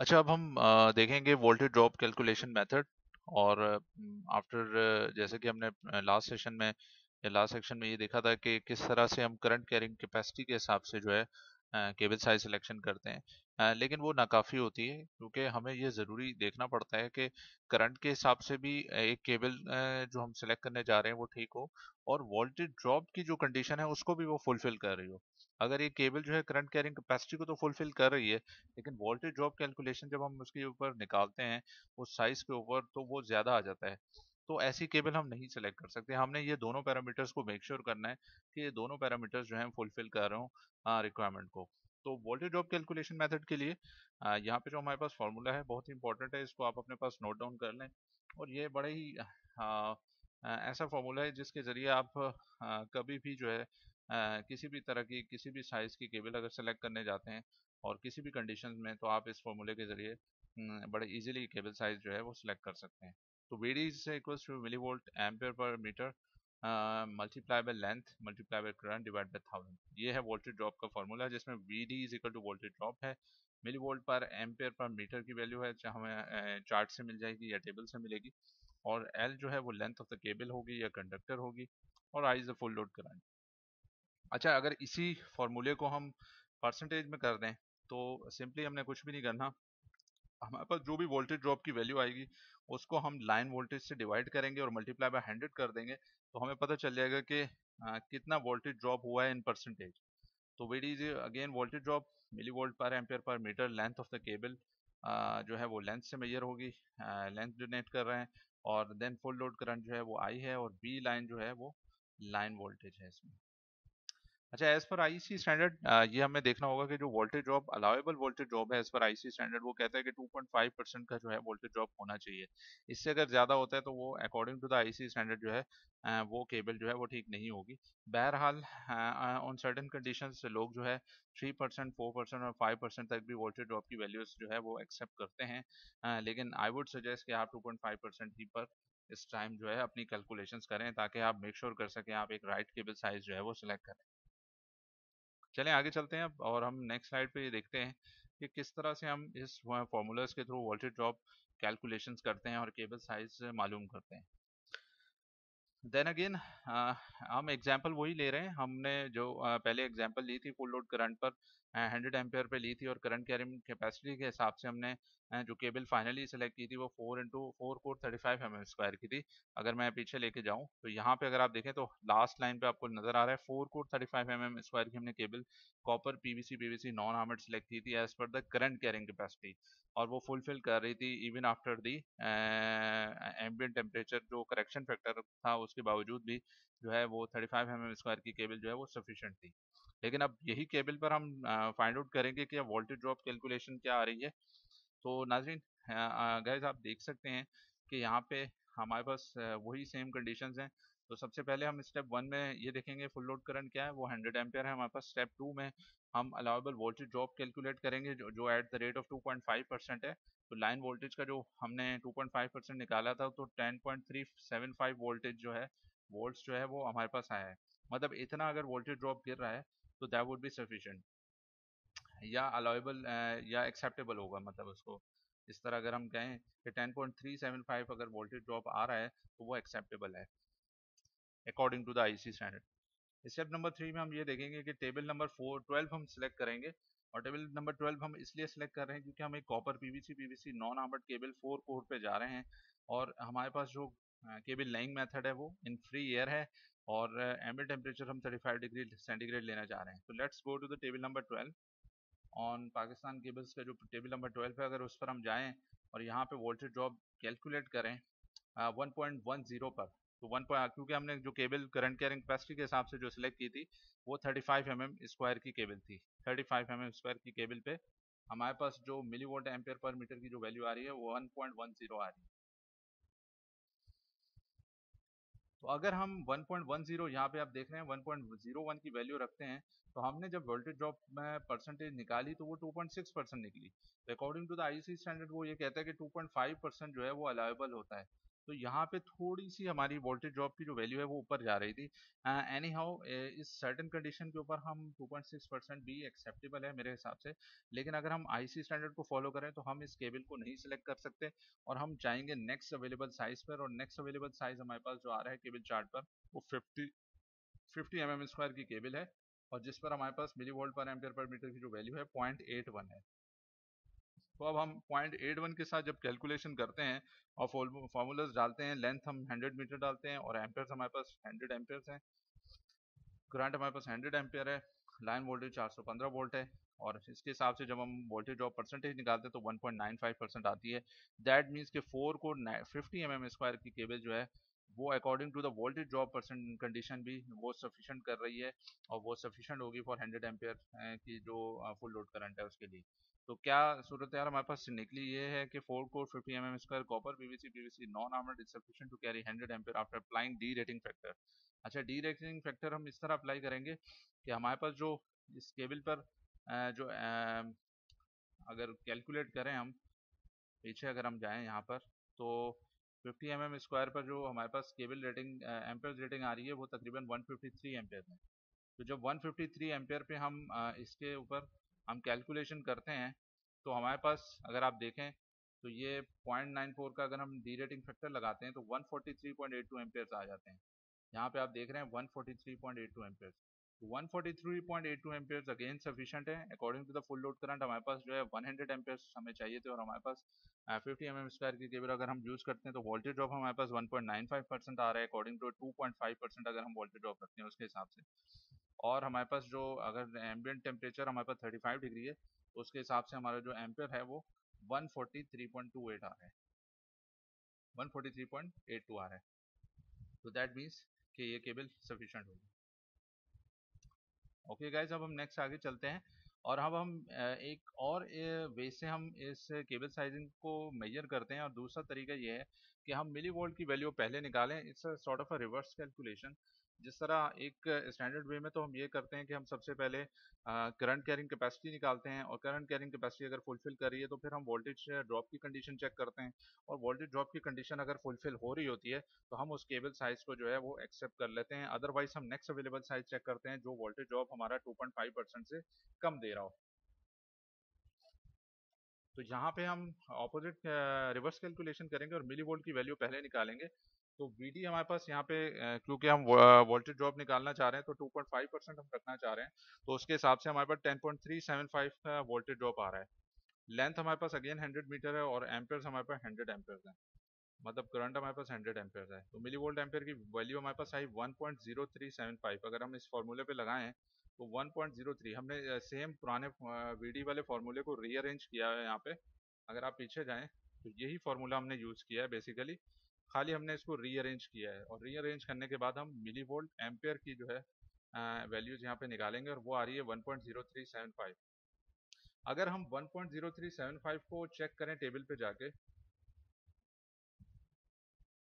अच्छा, अब हम देखेंगे वोल्टेज ड्रॉप कैलकुलेशन मेथड। और आफ्टर जैसे कि हमने लास्ट सेशन में या लास्ट सेक्शन में ये देखा था कि किस तरह से हम करंट कैरिंग कैपेसिटी के हिसाब से जो है केबल साइज सिलेक्शन करते हैं। लेकिन वो नाकाफी होती है, क्योंकि हमें ये ज़रूरी देखना पड़ता है कि करंट के हिसाब से भी एक केबल जो हम सिलेक्ट करने जा रहे हैं वो ठीक हो, और वोल्टेज ड्रॉप की जो कंडीशन है उसको भी वो फुलफिल कर रही हो। अगर ये केबल जो है करंट कैरिंग कैपेसिटी को तो फुलफिल कर रही है, लेकिन वोल्टेज ड्रॉप कैलकुलेशन जब हम उसके ऊपर निकालते हैं उस साइज के ऊपर, तो वो ज़्यादा आ जाता है। तो ऐसी केबल हम नहीं सेलेक्ट कर सकते। हमने ये दोनों पैरामीटर्स को मेक श्योर करना है कि ये दोनों पैरामीटर्स जो हैं फुलफिल कर रहे हो रिक्वायरमेंट को। तो वोल्टेज ड्रॉप कैलकुलेशन मेथड के लिए यहाँ पे जो हमारे पास फॉर्मूला है बहुत ही इंपॉर्टेंट है, इसको आप अपने पास नोट डाउन कर लें। और ये बड़ा ही ऐसा फॉर्मूला है जिसके ज़रिए आप कभी भी जो है किसी भी तरह की किसी भी साइज़ की केबल अगर सेलेक्ट करने जाते हैं और किसी भी कंडीशन में, तो आप इस फॉर्मूले के ज़रिए बड़े इजीली केबल साइज़ जो है वो सिलेक्ट कर सकते हैं। तो v d is equals to milli volt ampere per meter multiply by length multiply by current divide by 1000। ये है वोल्टेज ड्रॉप का फॉर्मूला, जिसमें v d is equal to voltage drop है, milli volt per ampere per meter की value है, चाहे हमें chart से मिल जाएगी या टेबल से मिलेगी, और एल जो है वो लेंथ ऑफ द केबल होगी या कंडक्टर होगी, और I is the full load current. अच्छा, अगर इसी फॉर्मूले को हम परसेंटेज में कर दें, तो सिंपली हमने कुछ भी नहीं करना। हमारे पास जो भी वोल्टेज ड्रॉप की वैल्यू आएगी उसको हम लाइन वोल्टेज से डिवाइड करेंगे और मल्टीप्लाई बाय 100 कर देंगे, तो हमें पता चल जाएगा कि कितना वोल्टेज ड्रॉप हुआ है इन परसेंटेज। तो what is again voltage drop milli volt per ampere per metre, length of the cable जो है वो लेंथ से मेजर होगी, लेंथ डोनेट कर रहे हैं, और देन फुल लोड करंट जो है वो आई है, और बी लाइन जो है वो लाइन वोल्टेज है इसमें। अच्छा, एज पर आईसी स्टैंडर्ड ये हमें देखना होगा कि जो voltage drop allowable voltage drop है एज पर आईसी स्टैंडर्ड, वो कहता है कि 2.5% का जो है वोल्टेज ड्रॉप होना चाहिए। इससे अगर ज़्यादा होता है तो वो according to the IEC standard जो है वो केबल जो है वो ठीक नहीं होगी। बहरहाल ऑन सर्टेन कंडीशंस लोग जो है 3%, 4% और 5% तक भी वोल्टेज ड्रॉप की वैल्यूज जो है वो एक्सेप्ट करते हैं। लेकिन आई वुड सजेस्ट कि आप 2.5% ही पर इस टाइम जो है अपनी कैलकुलेशंस करें, ताकि आप मेक श्योर कर सकें आप एक राइट केबल साइज जो है वो सिलेक्ट करें। चलें आगे चलते हैं अब, और हम नेक्स्ट स्लाइड पे ये देखते हैं कि किस तरह से हम इस फॉर्मूलाज के थ्रू वोल्टेज ड्रॉप कैलकुलेशंस करते हैं और केबल साइज मालूम करते हैं। देन अगेन हम एग्जांपल वही ले रहे हैं, हमने जो पहले एग्जांपल ली थी फुल लोड करंट पर 100 एम्पेयर पे ली थी, और करंट कैरिंग कैपेसिटी के हिसाब से हमने जो केबल फाइनली सेलेक्ट की थी वो 4 कोर 35 mm² की थी। अगर मैं पीछे लेके जाऊं तो यहाँ पे अगर आप देखें तो लास्ट लाइन पे आपको नजर आ रहा है 4 कोर 35 mm² की हमने cable copper PVC PVC non armoured select की थी as per the current carrying capacity, और वो फुलफिल कर रही थी even after the ambient temperature. जो करेक्शन फैक्टर था उसके बावजूद भी जो है वो 35 mm² की केबल जो है वो सफिशिएंट थी। लेकिन अब यही केबल पर हम फाइंड आउट करेंगे कि वोल्टेज ड्रॉप कैलकुलेशन क्या आ रही है। तो नाजरीन गाइस आप देख सकते हैं कि यहाँ पे हमारे पास वही सेम कंडीशंस हैं। तो सबसे पहले हम स्टेप 1 में ये देखेंगे फुल लोड करंट क्या है, वो 100 एम्पियर है हमारे पास। स्टेप 2 में हम अलाउेबल वोल्टेज ड्रॉप कैलकुलेट करेंगे जो एट द रेट ऑफ 2.5% है। तो लाइन वोल्टेज का जो हमने 2.5% निकाला था, तो 10.375 वोल्टेज जो है वोल्ट्स जो है वो हमारे पास आया है। मतलब इतना अगर वोल्टेज ड्रॉप गिर रहा है तो दैट वुड बी सफिशिएंट या अलाउेबल या एक्सेप्टेबल होगा। मतलब उसको इस तरह अगर हम कहें कि 10.375 अगर वोल्टेज ड्रॉप आ रहा है तो वो एक्सेप्टेबल है according to the IEC standard. Step number 3 में हम ये देखेंगे कि टेबल नंबर 12 हम सिलेक्ट करेंगे। और टेबल नंबर 12 हम इसलिए सिलेक्ट कर रहे हैं क्योंकि हम एक copper PVC PVC non armoured cable 4 core पे जा रहे हैं, और हमारे पास जो केबल लेइंग मेथड है वो इन फ्री एयर है, और एम्बिएंट टेम्परेचर हम 35 डिग्री सेंटीग्रेड लेना चाह रहे हैं। तो let's go to the table number 12 on Pakistan cables का जो टेबल नंबर 12 है, अगर उस पर हम जाएं और यहाँ पे वोल्टेज ड्रॉप कैलकुलेट करें 1.10 पर, तो क्योंकि हमने जो केबल करंट कैरिंग कैपेसिटी के हिसाब से जो सिलेक्ट की थी वो 35 mm² की केबल थी। 35 mm² की केबल पे हमारे पास जो मिली वोल्ट एम्पियर पर मीटर की जो वैल्यू आ रही है वो 1.10 आ रही है। तो अगर हम 1.10 यहाँ पे आप देख रहे हैं 1.01 की वैल्यू रखते हैं, तो हमने जब वोल्टेज ड्रॉप में परसेंटेज निकाली तो वो 2.6% निकली। तो according to the IEC standard वो ये कहता है कि 2.5% जो है वो अलाउेबल होता है। तो यहाँ पे थोड़ी सी हमारी वोल्टेज ड्रॉप की जो वैल्यू है वो ऊपर जा रही थी। एनी हाउ इस सर्टेन कंडीशन के ऊपर हम 2.6% भी एक्सेप्टेबल है मेरे हिसाब से। लेकिन अगर हम आईसी स्टैंडर्ड को फॉलो करें तो हम इस केबल को नहीं सिलेक्ट कर सकते, और हम जाएंगे नेक्स्ट अवेलेबल साइज पर, और नेक्स्ट अवेलेबल साइज हमारे पास जो आ रहा है केबल चार्ट पर वो 50 mm स्क्वायर की केबल है, और जिस पर हमारे पास milli volt per ampere per meter की जो वैल्यू है 0.81 है। तो अब हम 0.81 के साथ जब कैलकुलेशन करते हैं और फॉर्मूलाज डालते हैं, लेंथ हम 100 मीटर डालते हैं और एम्पेयर्स हमारे पास 100 एम्पेयर्स हैं, करंट हमारे पास 100 एम्पेयर है, लाइन वोल्टेज 415 वोल्ट है, और इसके हिसाब से जब हम वोल्टेज ड्रॉप परसेंटेज निकालते हैं तो 1.95% आती है। दैट मीन्स के 4 को 50 mm स्क्वायर की केबल जो है वो according to the voltage drop percent condition भी वो सफिशिएंट कर रही है, और वो सफिशिएंट होगी फॉर 100 एम्पेयर की जो फुल लोड करंट है उसके लिए। तो क्या सूरत यार हमारे पास निकली ये है कि 4 core 50 mm square copper PVC non armoured is sufficient to carry 100 ampere after applying derating factor. अच्छा, डी रेटिंग फैक्टर हम इस तरह अप्लाई करेंगे कि हमारे पास जो इस केबल पर जो अगर कैलकुलेट करें हम पीछे अगर हम जाएं यहाँ पर, तो 50 mm स्क्वायर पर जो हमारे पास केबल रेटिंग एम्पेयर रेटिंग आ रही है वो तकरीबन 153 एम्पेयर है। तो जब 153 एम्पेयर पे हम इसके ऊपर हम कैलकुलेशन करते हैं तो हमारे पास अगर आप देखें तो ये 0.94 का अगर हम डी रेटिंग फैक्टर लगाते हैं तो 143.82 एम्पेयर आ जाते हैं। यहाँ पे आप देख रहे हैं 143.82 एम्पेयर। 143.82 एम्पेयर अगेन सफिशिएंट है according to the full load current. हमारे पास जो है 100 एम्पेयर हमें चाहिए थे, और हमारे पास 50 mm स्क्वायर की केबल अगर हम यूज करते हैं तो वोल्टेज ड्रॉप हमारे पास 1.95% आ रहा है अकॉर्डिंग टू 2.5% अगर हम वोल्टेज ड्रॉप रखते हैं उसके हिसाब से। और हमारे पास जो अगर एम्बिएंट टेम्परेचर हमारे पास 35 डिग्री है तो उसके हिसाब से हमारा जो एम्पेयर है वो 143.28 आ रहा है, 143.82 आ रहा है। तो दैट मीन्स कि ये केबल सफिशिएंट होगी। ओके गाइज, अब हम नेक्स्ट आगे चलते हैं, और अब हम एक और वे से हम इस केबल साइजिंग को मेजर करते हैं। और दूसरा तरीका ये है कि हम मिली वोल्ट की वैल्यू पहले निकालें। It's sort of a reverse calculation. जिस तरह एक स्टैंडर्ड वे में तो हम ये करते हैं कि हम सबसे पहले करंट कैरिंग कैपेसिटी निकालते हैं, और करंट कैरिंग कैपेसिटी अगर फुलफिल कर रही है तो फिर हम वोल्टेज ड्रॉप की कंडीशन चेक करते हैं, और वोल्टेज ड्रॉप की कंडीशन अगर फुलफिल हो रही होती है तो हम उस केबल साइज को जो है वो एक्सेप्ट कर लेते हैं। अदरवाइज हम नेक्स्ट अवेलेबल साइज चेक करते हैं जो वोल्टेज ड्रॉप हमारा 2.5% से कम दे रहा हो। तो यहाँ पे हम ऑपोजिट रिवर्स कैलकुलेशन करेंगे और मिली वोल्ट की वैल्यू पहले निकालेंगे। तो वीडी हमारे पास यहाँ पे क्योंकि हम वोल्टेज ड्रॉप निकालना चाह रहे हैं तो 2.5% हम रखना चाह रहे हैं, तो उसके हिसाब से हमारे पास 10.375 का वोल्टेज ड्रॉप आ रहा है। लेंथ हमारे पास अगेन 100 मीटर है, और एम्पेयर्स हमारे पास 100 एम्पेयर्स है, मतलब करंट हमारे पास 100 एम्पेयर है। तो मिली वोल्ट एम्पेयर की वैल्यू हमारे पास आई 1.0375। अगर हम इस फॉर्मूले पे लगाएं तो 1.03 हमने सेम पुराने वीडी वाले फॉर्मूले को रीअरेंज किया है यहाँ पे। अगर आप पीछे जाएं तो यही फॉर्मूला हमने यूज किया है बेसिकली, खाली हमने इसको रीअरेंज किया है, और रीअरेंज करने के बाद हम मिली वोल्ट एम्पेयर की जो है वैल्यूज यहाँ पे निकालेंगे, और वो आ रही है 1.0375। अगर हम 1.0375 को चेक करें टेबल पे जाके,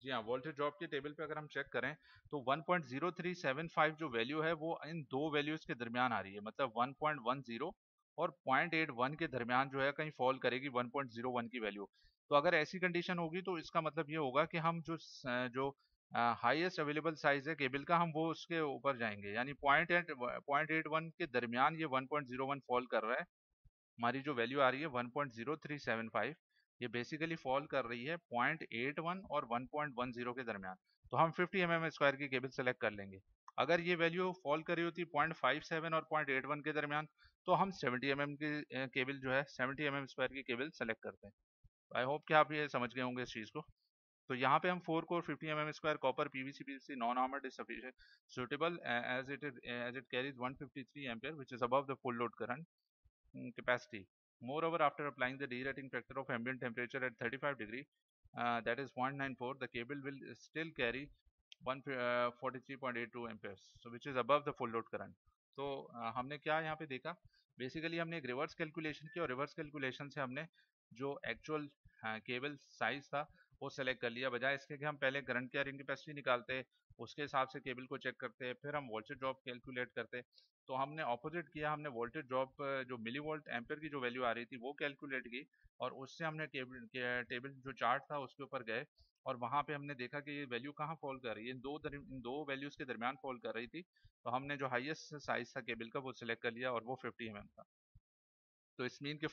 जी हाँ, वोल्टेज ड्रॉप की टेबल पे अगर हम चेक करें तो 1.0375 जो वैल्यू है वो इन दो वैल्यूज के दरमियान आ रही है, मतलब 1.10 और 0.81 के दरमियान जो है कहीं फॉल करेगी 1.01 की वैल्यू। तो अगर ऐसी कंडीशन होगी तो इसका मतलब ये होगा कि हम जो हाईएस्ट अवेलेबल साइज है केबल का हम वो उसके ऊपर जाएंगे, यानी 0.81 के दरमियान ये 1.01 फॉल कर रहा है। हमारी जो वैल्यू आ रही है 1.0375, ये बेसिकली फॉल कर रही है 0.81 और 1.10 के दरमियान। तो हम 50 mm स्क्वायर की केबल सेलेक्ट कर लेंगे। अगर ये वैल्यू फॉल कर रही होती 0.57 और 0.81 के दरमियान तो हम 70 mm की केबल जो है 70 mm स्क्वायर की केबल सेलेक्ट करते हैं। आई होप कि आप ये समझ गए होंगे इस चीज़ को। तो यहाँ पे हम 4 core 50 mm square copper PVC non armoured is sufficient suitable as it carries 153 ampere which is above the full load current capacity. Moreover, after applying the derating factor of ambient temperature at 35 degree, that is 0.94, the cable will still carry 143.82 amperes, so which is above the full load current. तो हमने क्या यहाँ पे देखा, basically हमने एक reverse calculation की, और रिवर्स कैलकुलेशन से हमने जो एक्चुअल केबल साइज था वो सेलेक्ट कर लिया, बजाय इसके कि हम पहले करंट कैरिंग कैपेसिटी निकालते, उसके हिसाब से केबल को चेक करते, फिर हम वोल्टेज ड्रॉप कैलकुलेट करते। तो हमने ऑपोजिट किया, हमने वोल्टेज ड्रॉप जो मिली वोल्ट एम्पेयर की जो वैल्यू आ रही थी वो कैलकुलेट की, और उससे हमने टेबल जो चार्ट था उसके ऊपर गए, और वहाँ पे हमने देखा कि ये वैल्यू कहाँ फॉल कर रही है, इन दो वैल्यूज़ के दरमियान फॉल कर रही थी। तो हमने जो हाईएस्ट साइज था केबल का वो सिलेक्ट कर लिया, और वो 50 mm था। तो इस मीन के